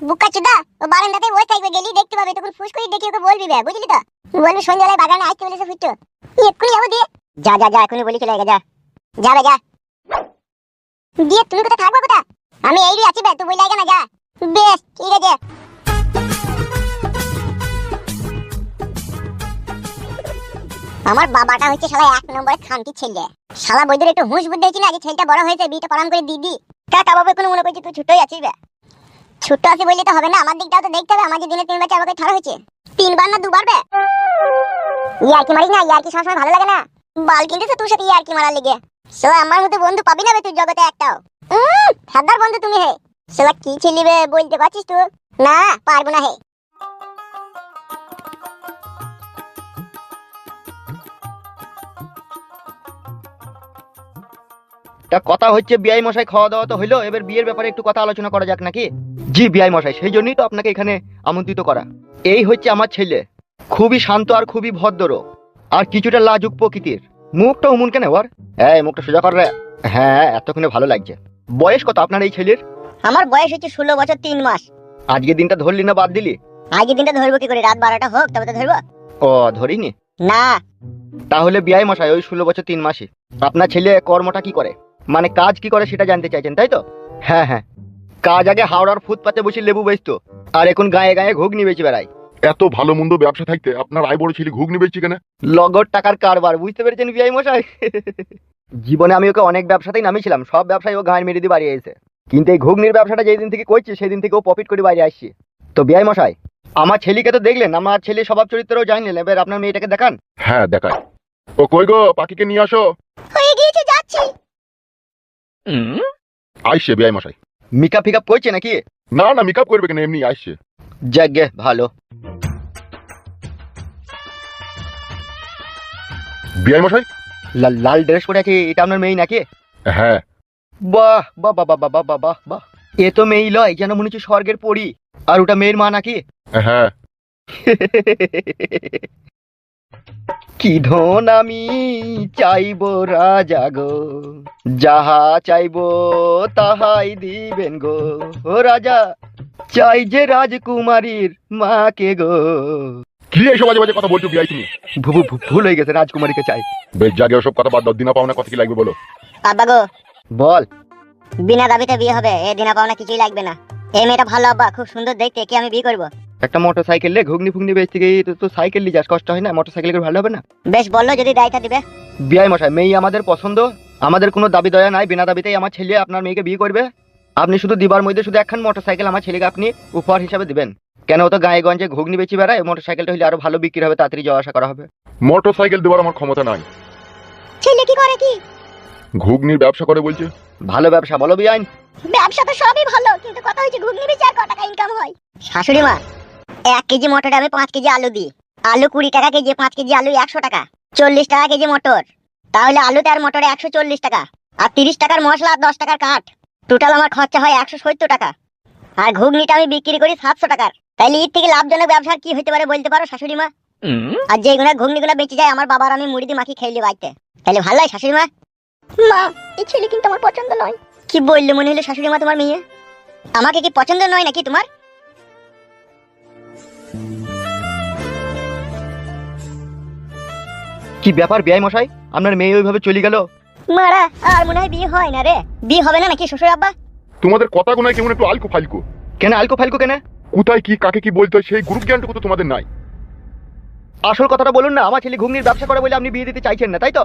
বুকা চুদা ও বারান্দাতে বসে থাকবে, গেলি দেখতে পাবে, তখন ফুস করে দেখি ওকে বলবি বে, বুঝলি তো? বলবি সন্ধ্যাবেলায় বাগানে আসতে বলেছে ফুটু, এক্ষুনি যাবো দিয়ে। যা যা যা, এখনই বলি চলে যা, যাবে যা দিয়ে। তুমি কোথায় থাকবো কোথা? আমি এই আছি বে, তুই বলে আগে না, যা। বেশ ঠিক আছে। আমার বাবাটা হচ্ছে শালা এক নম্বরের খানকি ছেলে। শালা বইদের একটু হুঁশ বুদ্ধি হয়েছিল, আজ ছেলেটা বড় হয়েছে, বিয়েটা পালন করে দিদি। কাকা বাবু কোনো মনে করছি তুই ছোটই আছিস বে। ছোট আছে বললে তো হবে না, আমার দিকটাও তো দেখতে হবে। আমার যে দিনে 3 বার 4 বার ছাড়া হয়েছে, 3 বার না 2 বার বে। ইয়ার কি মারিস না, ইয়ার কি সবসময় ভালো লাগে না। বাল কিনতেছে তোর সাথে ইয়ার কি মারার লেগে। শালা আমার মতো বন্ধু পাবি না বে তুই জগতে একটাও। হাদার বন্ধু তুমি হে। শালা কি ছিলি বে, বলতে পারছিস তুই? না পারবো না হে। তা কথা হচ্ছে বিআই মশাই, খাওয়া দাওয়া তো হইলো, এবার বিয়ের ব্যাপারে একটু কথা আলোচনা করা যাক নাকি? জি বিআই মশাই, সেই জন্যই তো আপনাকে এখানে আমন্ত্রিত করা। এই হচ্ছে আমার ছেলে, খুবই শান্ত আর খুবই ভদ্র, আর কিছুটা লাজুক প্রকৃতির। মুখটা উমুন কেন ওর? হ্যাঁ মুখটা সোজা কর রে। হ্যাঁ এতক্ষণে ভালো লাগছে। বয়স কত আপনার এই ছেলের? আমার বয়স হচ্ছে 16 বছর 3 মাস। আজকে দিনটা ধরলি না বাদ দিলি? আজকে দিনটা ধরবো কি করে, রাত 12টা হোক তবে তো ধরবো। ও ধরিনি না। তাহলে বিআই মশাই ওই 16 বছর 3 মাসই। আপনার ছেলে কর্মটা কি করে, মানে কাজ কি করে সেটা জানতে চাইছেন তাই তো? হ্যাঁ হ্যাঁ, কাজ আগে হাওড়ার ফুটপাতে বসে লেবু বেচতো, আর এখন গায়ে গায়ে ঘুগনি বেচে বেড়ায়। এত ভালো মন্দ ব্যবসা থাকতে আপনার আয় বড় ছেলে ঘুগনি বেচছি কেন? লগর টাকার কারবার, বুঝতে পেরেছেন বিআই মশাই? জীবনে আমি ওকে অনেক ব্যবসাতেই নামিয়েছিলাম, সব ব্যবসায় ও গাঁয়ের মেরে দিয়ে বাড়ি এসেছে, কিন্তু এই ঘুগনির ব্যবসাটা যেই দিন থেকে করছি সেই দিন থেকে ও প্রফিট করে বাইরে আসছে। তো বিআই মশাই, আমার ছেলেকে তো দেখলেন, আমার ছেলে স্বভাব চরিত্রও জানলেন, এবার আপনার মেয়েটাকে দেখান। হ্যাঁ দেখায়। ও কই গো, পাখিকে নিয়ে আসো। হয়ে গিয়েছে, যাচ্ছি। আইসে বিআই মশাই। মেকআপ ফিকআপ করছে নাকি? না না, মেকআপ করবে কেন, এমনি আসছে। যাগে ভালো। বিআই মশাই। লাল ড্রেস পরে আছে, এটা আপনার মেয়ে নাকি? হ্যাঁ। বাহ বাহ বাহ বাহ বাহ বাহ বাহ বাহ, এ তো মেয়ে লয়, যেন মনে হচ্ছে স্বর্গের পরী। আর ওটা মেয়ের মা নাকি? হ্যাঁ। কি ধন আমি চাইবো রাজা গো, যাহা চাইবো তাহাই দিবেন গো। ও রাজা চাই যে রাজকুমারীর মাকে গো। কি এইসব বাজে বাজে কথা বলছো বিআই তুমি? ভুল হয়ে গেছে, রাজকুমারীকে চাই। বেশ জাগে ওসব কথা বাদ দাও, দিনা পাওনা কথা কি লাগবে বলো। আব্বা গো, বল। বিনা দাবিতে বিয়ে হবে, এ দিনা পাওনা কিছুই লাগবে না। এই মেয়েটা ভালো আব্বা, খুব সুন্দর দেখতে, কি আমি বিয়ে করবো। একটা মোটর সাইকেল লে ঘুগনি ফুগনি বেচতে গিয়ে তো সাইকেল নিয়ে যাস, কষ্ট হয় না? মোটর সাইকেল করে ভালো হবে না? বেশ বললো, যদি দায়িত্ব দিবে। বিআই মশাই, মেয়ে আমাদের পছন্দ, আমাদের কোনো দাবি দয়া নাই, বিনা দাবিতেই আমার ছেলে আপনার মেয়েকে বিয়ে করবে। আপনি শুধু দিবার মধ্যে শুধু একখান মোটর সাইকেল আমার ছেলেকে আপনি উপহার হিসাবে দিবেন। কেন, ও তো গায়ে গঞ্জে ঘুগনি বেচি বেড়ায়, মোটর সাইকেলটা হলে আরো ভালো বিক্রি হবে, তাড়াতাড়ি যাওয়া আসা করা হবে। মোটর সাইকেল দেওয়ার আমার ক্ষমতা নাই। ছেলে কি করে কি? ঘুগনির ব্যবসা করে বলছে। ভালো ব্যবসা বলো বিআই। ব্যবসা তো সবই ভালো, কিন্তু কথা হচ্ছে ঘুগনি বেচে আর কত টাকা ইনকাম হয়। শাশুড়ি মা, 1 কেজি মটরে আমি 5 কেজি আলু দিই। আলু 20 টাকা কেজি, 5 কেজি আলু 100 টাকা, 40 টাকা কেজি মটর। তাহলে আলুতে আর মটরে 140 টাকা, আর 30 টাকার মশলা আর 10 টাকার কাঠ, টোটাল আমার খরচা হয় 170 টাকা। আর ঘুগনিটা আমি বিক্রি করি 700 টাকার। তাইলে এর থেকে লাভজনক ব্যবসা কি হতে পারে বলতে পারো শাশুড়ি মা? আর যেগুলো ঘুগনিগুলো বেঁচে যায় আমার বাবার আমি মুড়ি দিয়ে মাখি খেয়ে বাড়িতে, তাহলে ভালো হয় শাশুড়ি মা? মা, এই ছেলে কিন্তু আমার পছন্দ নয়। কি বললো মনে হলো শাশুড়ি মা তোমার মেয়ে? আমাকে কি পছন্দ নয় নাকি তোমার? কি ব্যাপার বিআই মশাই, আপনার মেয়ে ওইভাবে চলে গেল? মারা, আর মনে হয় বিয়ে হয় না রে। বিয়ে হবে না নাকি শ্বশুর আব্বা? তোমাদের কথা গোনায় কেমন একটু আলকু ফালকু। কেন আলকো ফালকো কেন? কোথায় কি কাকে কি বলতে হয় সেই গ্রুপ জ্ঞানটুকু তো তোমাদের নাই। আসল কথাটা বলুন না, আমার ছেলে ঘুগনির ব্যবসা করে বলে আপনি বিয়ে দিতে চাইছেন না তাই তো?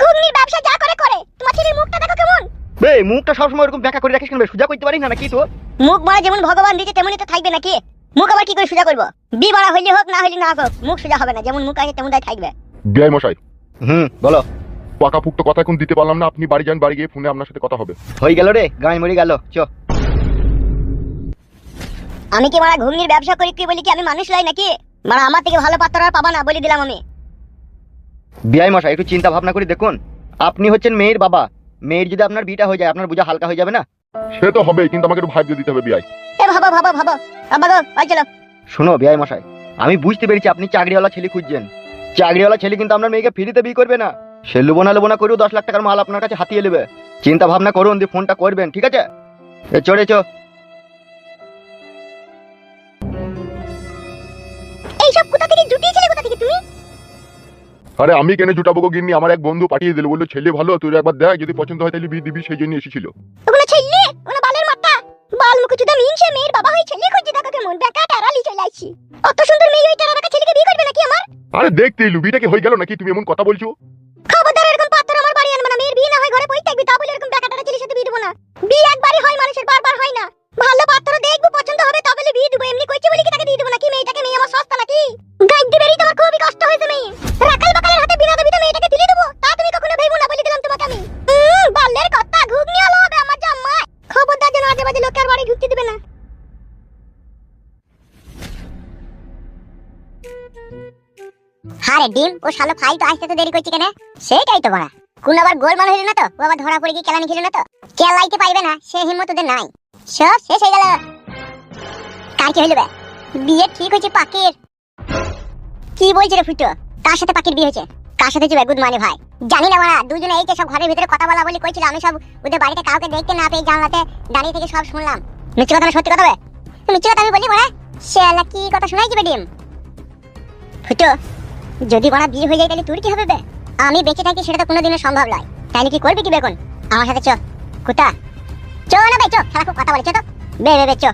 ঘুগনির ব্যবসা যা করে করে, তোমার ছেলের মুখটা দেখো কেমন। বে মুখটা সবসময় এরকম ব্যাখ্যা করে রাখিস কেন? সোজা করতে পারিস না নাকি তো? মুখ মারা যেমন ভগবান দিয়েছে তেমনই তো থাকবে নাকি? মুখ আবার কি করে সোজা করবো? বিয়ে মারা হইলে হোক, না হইলে না হোক, মুখ সোজা হবে না, যেমন মুখ আছে তেমন তাই থাকবে। বিআই মশাই, বলো। পাকাপুক্ত কথা এখন দিতে পারলাম না, আপনি বাড়ি যান, বাড়ি গিয়ে ফোনে আপনার সাথে কথা হবে। হয়ে গেল রে, গায়ে মরে গেল। চ। আমি কি মারা ঘুগনির ব্যবসা করি কি বলি কি আমি মানুষ লাই নাকি? মারা আমার থেকে ভালো পাত্র আর পাবা না, বলে দিলাম আমি। বিআই মশাই একটু চিন্তা ভাবনা করে দেখুন, আপনি হচ্ছেন মেয়ের বাবা, মেয়ের যদি আপনার বিটা হয়ে যায় আপনার বোঝা হালকা হয়ে যাবে না? সে তো হবেই, কিন্তু আমাকে একটু ভাবতে দিতে হবে বিআই। এ ভাবো ভাবো ভাবো, আব্বা গো আই চলো। শোনো বিআই মশাই, আমি বুঝতে পেরেছি আপনি চাকরিওয়ালা ছেলে খুঁজছেন। চাকরিওয়ালা ছেলে কিন্তু আপনার মেয়েকে ফ্রিতে বিয়ে করবে না, সে লোবনা করেও 10 লাখ টাকার মাল আপনার কাছে হাতিয়ে নেবে। চিন্তা ভাবনা করুন দিয়ে ফোনটা করবেন, ঠিক আছে? চড়ে চো। আরে আমি কেন জুটাবো গো গিন্নি, আমার এক বন্ধু পাঠিয়ে দিল, বললো ছেলে ভালো, তুই একবার দেখ, যদি পছন্দ হয় তাহলে বিয়ে দিবি, সেই জন্য এসেছিল। ওগুলো ছেলে, ওগুলো বালের মাথা, বাল মুখ চুদা মিনছে মেয়ের বাবা হয়ে ছেলে খুঁজছে, দেখো কেমন বেকা টারালি চলে আসছি। অত সুন্দর মেয়ে ওই টারা ছেলেকে বিয়ে করবে নাকি আমার? আরে দেখতে এলু, বিয়েটা কি হয়ে গেল নাকি, তুমি এমন কথা বলছো? খবরদার এরকম পাত্র আমার বাড়ি আনবে না, মেয়ের বিয়ে না হয় ঘরে বসে থাকবি, তা বলে এরকম বেকা টারা ছেলের সাথে বিয়ে দেবো না। বিয়ে একবারই হয় মানুষের, বারবার হয় না। ভালো পাত্র দেখবো, পছন্দ হবে তবে বিয়ে দেবো, এমনি কইছে বলি কি তাকে দিয়ে দেবো নাকি? মেয়েটাকে, মেয়ে আমার সস্তা নাকি? গাইতে বেরিয়ে তোমার খুবই কষ্ট হয়েছে মেয়ে, রাখাল বাকালের হাতে বিনা দাবিতে মেয়েটাকে তুলে দেবো, তা তুমি কখনো ভেবো না, বলে দিলাম তোমাকে আমি। বালের কথা, ঘুগনি হলো হবে আমার জামাই। খবরদার যেন আজে বাজে লোকের বাড়ি ঢুকতে দিবে না। হারে ডিম, ও শালো ফাইল তো আসতে তো দেরি করছে কেন? সেটাই তো বড়া, কোন আবার গোলমাল হইল না তো? ও আবার ধরা পড়ে গিয়ে কেলানি খেলো না তো? কেলাইতে পাইবে না সে হিম্মত ওদের নাই। সব শেষ হয়ে গেল। কার কি হইল বে? বিয়ে ঠিক হয়েছে পাখির। কি বলছে রে ফুটো? কার সাথে পাখির বিয়ে হয়েছে? কার সাথে হয়েছে গুড মানে ভাই? জানি না বড়া, দুজনে এই যে সব ঘরের ভিতরে কথা বলা বলি কইছিল, আমি সব ওদের বাড়িতে কাউকে দেখতে না পেয়ে জানলাতে দাঁড়িয়ে থেকে সব শুনলাম। মিথ্যে কথা না সত্যি কথা বে? মিথ্যে কথা আমি বলি বড়া? শালা কি কথা শোনাই দিবে ডিম? ফুটো, যদি বড়া বিয়ে হয়ে যায় তাহলে তোর কি হবে বে? আমি বেঁচে থাকি সেটা তো কোনোদিনও সম্ভব নয়, তাইলে কি করবি কি বেগুন? আমার সাথে চ। কুতা চ না বে, চ, শালা খুব কথা বলে, চ তো বে বে বে চ।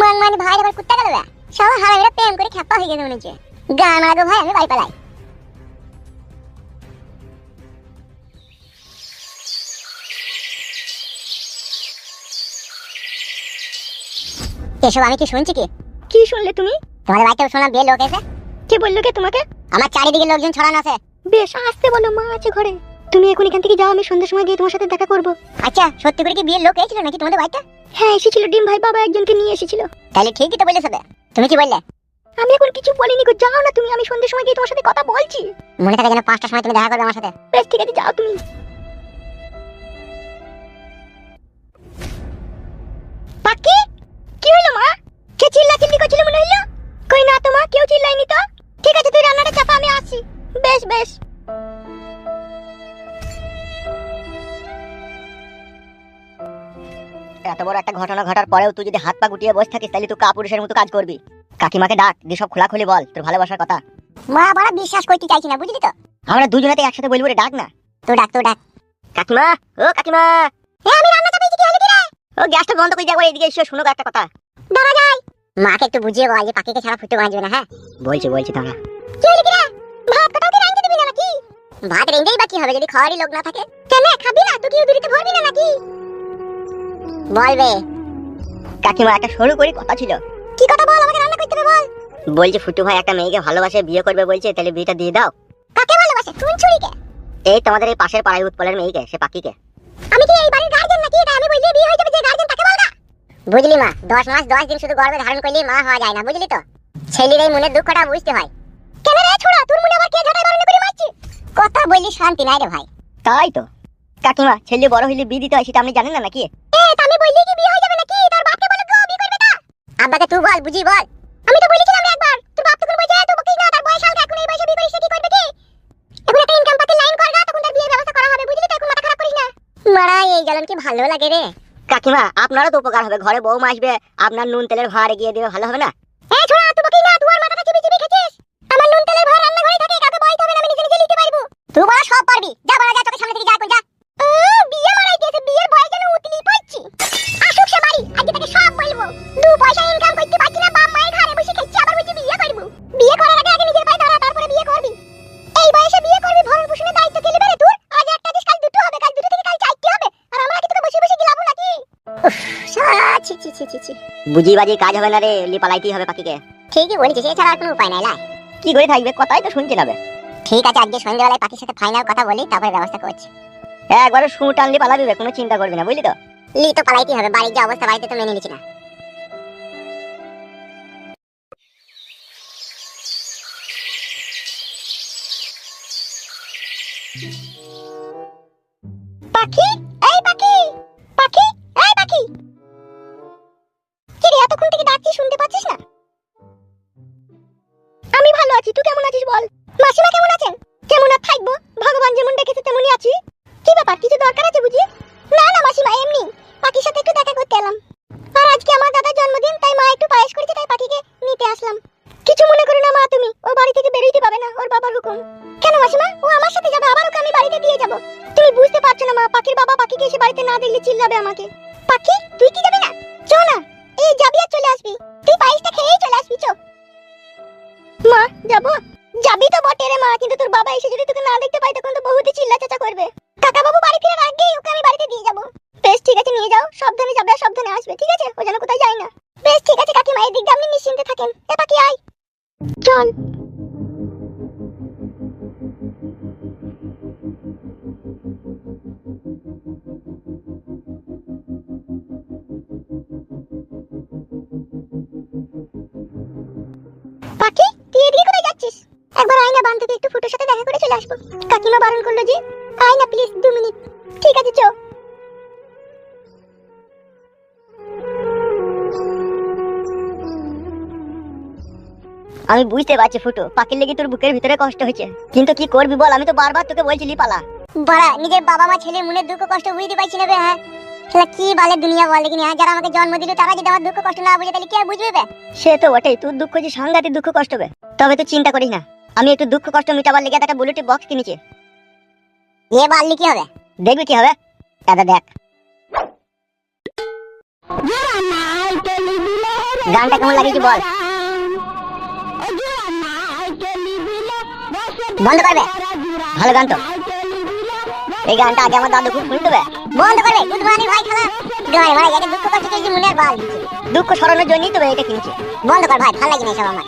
মানে ভাই আবার কুত্তা গেল বে, শালা হারামিরা প্রেম করে খেপা হয়ে গেছে মনে হচ্ছে। গান আগো ভাই, আমি বাড়ি পালাই। এসব আমি কি শুনছি? কি কি শুনলে তুমি? তোমাদের বাড়িতে শুনলাম বিয়ে লোক এসে। কে বললো কে তোমাকে? আমার চারিদিকে লোকজন ছড়ানো আছে। বেশ, আসতে বলো, মা আছে ঘরে। তুমি এখন এখান থেকে যাও, আমি সন্ধ্যার সময় গিয়ে তোমার সাথে দেখা করব। আচ্ছা, সত্যি করে কি বিয়ের লোক এসেছিল নাকি তোমাদের বাড়িতে? হ্যাঁ এসেছিল ডিম ভাই, বাবা একজনকে নিয়ে এসেছিল। তাহলে ঠিকই তো বলেছ। তুমি কি বললে? আমি এখন কিছু বলিনি গো, যাও না তুমি, আমি সন্ধ্যার সময় গিয়ে তোমার সাথে কথা বলছি। মনে থাকে যেন 5টার সময় তুমি দেখা করবে আমার সাথে। বেশ ঠিক আছে, যাও তুমি। পাকি, কি হলো মা? কে চিল্লাচিল্লি করছিল মনে হলো? কই না তো মা, কেউ চিল্লাইনি তো। ঠিক আছে তুই রান্নাটা চাপা, আমি আসি। বেশ বেশ। এত বড় একটা ঘটনা ঘটার পরেও তুই যদি হাত পা গুটিয়ে বসে থাকিস তাহলে তুই কাপুরুষের মতো কাজ করবি। কাকিমাকে ডাক দিয়ে সব খোলাখুলি বল তোর ভালোবাসার কথা। মা বড় বিশ্বাস করতে চাইছি না, বুঝলি তো? আমরা দুজনেতে একসাথে বলবো রে, ডাক না। তো ডাক, তো ডাক। কাকিমা, ও কাকিমা। আমি রান্না চাপাইছি, কি হলো কি রে? ও গ্যাসটা বন্ধ করে দিয়ে একবার এদিকে এসে শুনো একটা কথা। দাঁড়া যাই। মাকে একটু বুঝিয়ে বল যে পাখিকে ছাড়া ফুটে বাঁচবে না। হ্যাঁ বলছি দাঁড়া। কি হলো কি রে? ভাত কটাও কি রাঁধতে দিবি না নাকি? ভাত রেঁধেই বা কি হবে যদি খাওয়ারই লোক না থাকে? কেন খাবি না? তুই কি উদুরিতে ভরবি না নাকি? বলবে। কাকিমা একটা শুরু করি কথা ছিল। কি কথা বল, আমাকে রান্না করতে হবে বল। বলছি ফুটু ভাই একটা মেয়েকে ভালোবাসে, বিয়ে করবে বলছে, তাহলে বিয়েটা দিয়ে দাও। কাকে ভালোবাসে? কোন চুরিকে? এই তোমাদের এই পাশের পাড়ায় উৎপলের মেয়েকে, সে পাখিকে। আমি কি এই বাড়ির গার্ডিয়ান নাকি? এটা আমি বললে বিয়ে হয়ে যাবে, যে গার্ডিয়ান তাকে বল না। বুঝলি মা, 10 মাস 10 দিন শুধু গর্ভে ধারণ করলেই মা হওয়া যায় না, বুঝলি তো? ছেলের এই মনের দুঃখটা বুঝতে হয়। কেন রে ছোড়া, তোর মনে আবার কে ঝাঁটাই বারণ করে মারছি? কথা বললি শান্তি নাই রে ভাই। তাই তো কাকিমা, ছেলে বড় হইলে বিয়ে দিতে হয় সেটা আপনি জানেন না নাকি? আমি বললি কি বিয়ে হয়ে যাবে নাকি? তোর বাপকে বলে গো বিয়ে করবে না। আব্বাকে তুই বল, বুঝি বল। আমি তো বলেছিলাম একবার, তোর বাপ তখন বলছে তুই বকিস না, তার বয়স হালকা, এখন এই বয়সে বিয়ে করিস কি করবে কি? এখন একটা ইনকাম পাতি লাইন কর না, তখন তার বিয়ের ব্যবস্থা করা হবে, বুঝলি তো? এখন মাথা খারাপ করিস না। মারা এই জ্বালান কি ভালো লাগে রে কাকিমা? আপনারও তো উপকার হবে, ঘরে বউ আসবে, আপনার নুন তেলের ভাড় এগিয়ে দিবে, ভালো হবে না? এই ছোড়া তুই বকিস না, তুই আর মাথাটা চিবি চিবি খেছিস। আমার নুন তেলের ভাড় রান্না ঘরে থাকে, কাউকে বলতে হবে না, আমি নিজে নিজে নিতে পারবো। তুই বড় সব পারবি, যা বড় যা, তোকে সামনে থেকে যা, এখন যা। বিয়ে মারাই দিয়েছে, বিয়ের বয়স যেন উতলি পড়ছি। আসুক সে বাড়ি, আজকে তাকে সব বলবো। 2 পয়সা ইনকাম করতে পারছি না, বাপ মায়ের ঘরে বসে খেচ্ছি, আবার বলছি বিয়ে করবো। বিয়ে করার আগে আগে নিজের পায়ে দাঁড়া, তারপরে বিয়ে করবি। এই বয়সে বিয়ে করবি, ভরণ পোষণের দায়িত্ব কে নেবে রে তোর? আজ একটা দিস, কাল দুটো হবে, কাল দুটো থেকে কাল 4টি হবে, আর আমরা কি তোকে বসে বসে গিলাবো নাকি? ছি ছি ছি ছি ছি, বুঝি বাজি কাজ হবে না রে, লিপালাইতেই হবে পাখিকে। ঠিকই বলেছিস, এছাড়া আর কোনো উপায় নাই। লাই কি করে থাকবে, কথাই তো শুনতে যাবে। ঠিক আছে, আজকে সন্ধ্যাবেলায় পাখির সাথে ফাইনাল কথা বলি, তারপরে ব্যবস্থা করছি। একবারে শু টানলি পালাবি, কোনো চিন্তা করবি না, বুঝলি তো? লি তো পালাইতেই হবে, বাড়ির যে অবস্থা, বাড়িতে তো মেনে নিচ্ছি না। পাখি, এই পাখি, পাখি, এই পাখি। কি রে, এতক্ষণ থেকে ডাকছি, শুনতে পাচ্ছিস না? আমি ভালো আছি, তুই কেমন আছিস বল? মাসিমা কেমন আছেন? কেমন আর থাকবো, ভগবান যেমন ডেকেছে তেমনই আছি। কি ব্যাপার, কিছু দরকার আছে বুঝি? না না মাসিমা, এমনি পাখির সাথে একটু দেখা করতে এলাম। আর আজকে আমার দাদার জন্মদিন, তাই মা একটু পায়েস করেছে, তাই পাখিকে যাব। তুমি বুঝতে পারছো না মা, পাখির বাবা পাখিকে এসে বাড়িতে না দেখলে চিল্লাবে আমাকে। পাখি তুই কি যাবি না? চ না, এই যাবি আর চলে আসবি, তুই পায়েসটা খেয়েই চলে আসবি। চ মা, যাবো। যাবি তো বটে রে মা, কিন্তু তোর বাবা এসে যদি তোকে না দেখতে পায় তখন তো বহুত চিল্লা চাচা করবে। কাকা বাবু বাড়ি ফেরার আগেই ওকে আমি বাড়িতে দিয়ে যাবো। বেশ ঠিক আছে, নিয়ে যাও, সাবধানে যাবে আর সাবধানে আসবে, ঠিক আছে? ও যেন কোথায় যায় না। বেশ ঠিক আছে কাকিমা, এই দিকটা আপনি নিশ্চিন্তে থাকেন। এ পাখি আয়, চল। পাখি তুই এদিকে কোথায় যাচ্ছিস? একবার আয় না, বান থেকে একটু ফুটোর সাথে দেখা করে চলে আসবো। কাকিমা বারণ করলো যে। আয় না প্লিজ, 2 মিনিট। ঠিক আছে, চল। আমি বুঝতে পারছি ফুটো, পাখির লেগে তোর বুকের ভিতরে কষ্ট হয়েছে, কিন্তু কি করবি বল? আমি তো বারবার তোকে বলছিলি পালা। বড়া, নিজের বাবা মা ছেলের মনের দুঃখ কষ্ট বুঝতে পারছি না বে। হ্যাঁ কি বালের দুনিয়া বল, লেকিন হ্যাঁ, যারা আমাকে জন্ম দিল তারা যদি আমার দুঃখ কষ্ট না বুঝে তাহলে কি আর বুঝবে বে? সে তো বটেই, তোর দুঃখ যে সাংঘাতিক দুঃখ কষ্ট বে। তবে তুই চিন্তা করিস না, আমি একটু দুঃখ কষ্ট মিটাবার লেগে একটা ব্লুটুথ বক্স কিনেছি। এ বাললি কি হবে? দেখবি কি হবে, দাদা দেখ। গানটা কেমন লাগিয়েছি বল? বন্ধ করবে? ভালো গান তো। এই গানটা আগে আমার দাদু খুব শুনতে হবে। বন্ধ করবে? গুড মর্নিং ভাই খালা। ভাই ভাই, এটা দুঃখ কষ্ট কি মনে আর বাল দিচ্ছে। দুঃখ সরানোর জন্যই তো এটা কিনেছি। বন্ধ কর ভাই, ভালো লাগে না সব আমার।